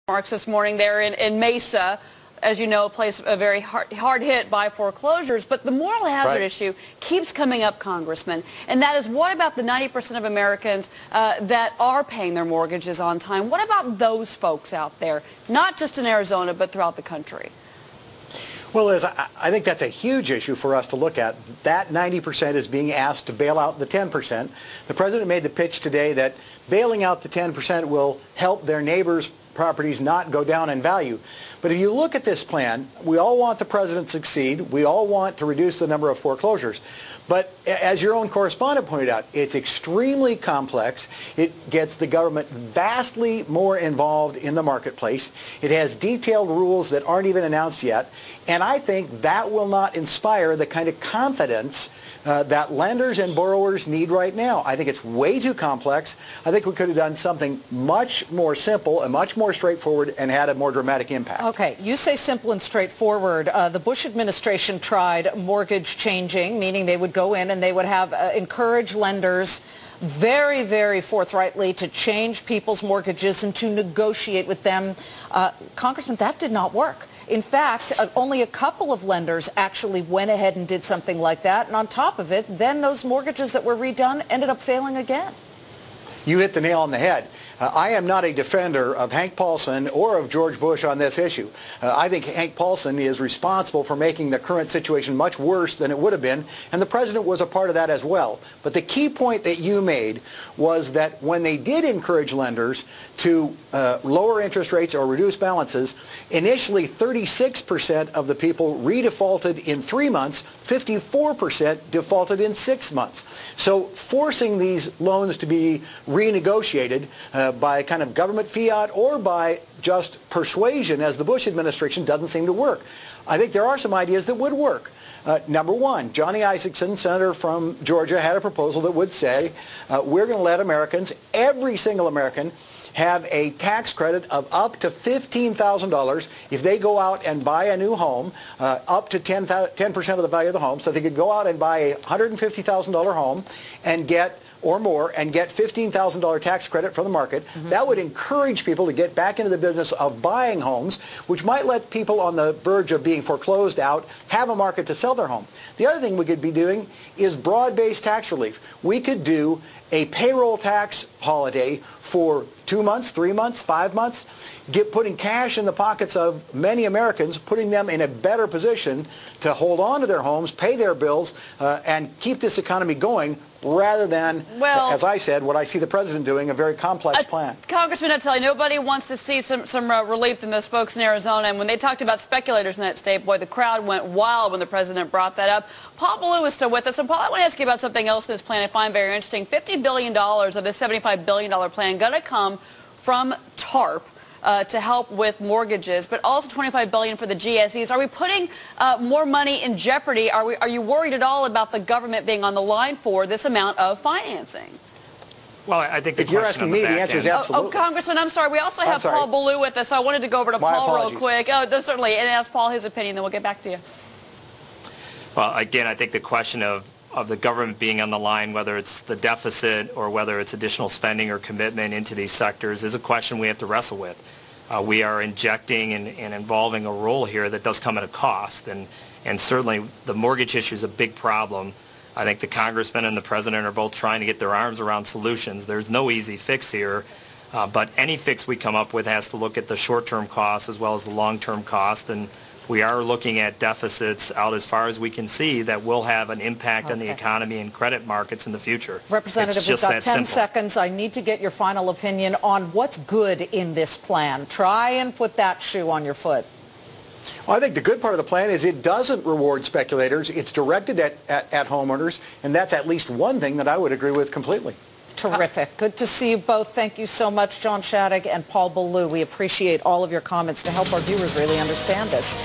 Marks this morning there in Mesa, as you know, a place very hard hit by foreclosures. But the moral hazard issue keeps coming up, Congressman, and that is, what about the 90% of Americans that are paying their mortgages on time? What about those folks out there, not just in Arizona, but throughout the country? Well, Liz, I think that's a huge issue for us to look at. That 90% is being asked to bail out the 10%. The president made the pitch today that bailing out the 10% will help their neighbors' properties not go down in value. But if you look at this plan, we all want the president to succeed. We all want to reduce the number of foreclosures. But as your own correspondent pointed out, it's extremely complex. It gets the government vastly more involved in the marketplace. It has detailed rules that aren't even announced yet. And I think that will not inspire the kind of confidence that lenders and borrowers need right now. I think it's way too complex. I think we could have done something much more simple and much more straightforward and had a more dramatic impact. Okay, you say simple and straightforward. The Bush administration tried mortgage changing, meaning they would go in and they would have encourage lenders very, very forthrightly to change people's mortgages and to negotiate with them. Congressman, that did not work. In fact, only a couple of lenders actually went ahead and did something like that. And on top of it, then those mortgages that were redone ended up failing again. You hit the nail on the head. I am not a defender of Hank Paulson or of George Bush on this issue. I think Hank Paulson is responsible for making the current situation much worse than it would have been, and the president was a part of that as well. But the key point that you made was that when they did encourage lenders to lower interest rates or reduce balances, initially 36% of the people redefaulted in 3 months, 54% defaulted in 6 months. So forcing these loans to be renegotiated by kind of government fiat or by just persuasion, as the Bush administration, doesn't seem to work. I think there are some ideas that would work. Number one, Johnny Isakson, senator from Georgia, had a proposal that would say we're going to let Americans, every single American, have a tax credit of up to $15,000 if they go out and buy a new home, up to 10% of the value of the home. So they could go out and buy a $150,000 home and get or more and get $15,000 tax credit from the market. That would encourage people to get back into the business of buying homes, which might let people on the verge of being foreclosed out have a market to sell their home. The other thing we could be doing is broad-based tax relief. We could do a payroll tax holiday for 2 months, 3 months, 5 months, putting cash in the pockets of many Americans, putting them in a better position to hold on to their homes, pay their bills, and keep this economy going, rather than, as I said, what I see the president doing, a very complex plan. Congressman, I tell you, nobody wants to see some relief than those folks in Arizona. And when they talked about speculators in that state, boy, the crowd went wild when the president brought that up. Paul Ballou is still with us. And Paul, I want to ask you about something else in this plan I find very interesting. $50 billion of this $75 billion plan going to come from TARP. To help with mortgages, but also $25 billion for the GSEs. Are we putting more money in jeopardy? Are you worried at all about the government being on the line for this amount of financing? Well, I think if you're asking me, the answer is absolutely. Oh, Congressman, I'm sorry. We also have Paul Ballou with us, so I wanted to go over to Paul real quick. Oh, certainly, and ask Paul his opinion, then we'll get back to you. Well, again, I think the question of the government being on the line, whether it's the deficit or whether it's additional spending or commitment into these sectors, is a question we have to wrestle with. We are injecting and involving a role here that does come at a cost, and certainly the mortgage issue is a big problem. I think the congressman and the president are both trying to get their arms around solutions. There's no easy fix here, but any fix we come up with has to look at the short-term costs as well as the long-term cost, and we are looking at deficits out as far as we can see that will have an impact on the economy and credit markets in the future. Representative, we've got 10 seconds. I need to get your final opinion on what's good in this plan. Try and put that shoe on your foot. Well, I think the good part of the plan is it doesn't reward speculators. It's directed at homeowners, and that's at least one thing that I would agree with completely. Terrific. Good to see you both. Thank you so much, John Shadegg and Paul Ballou. We appreciate all of your comments to help our viewers really understand this.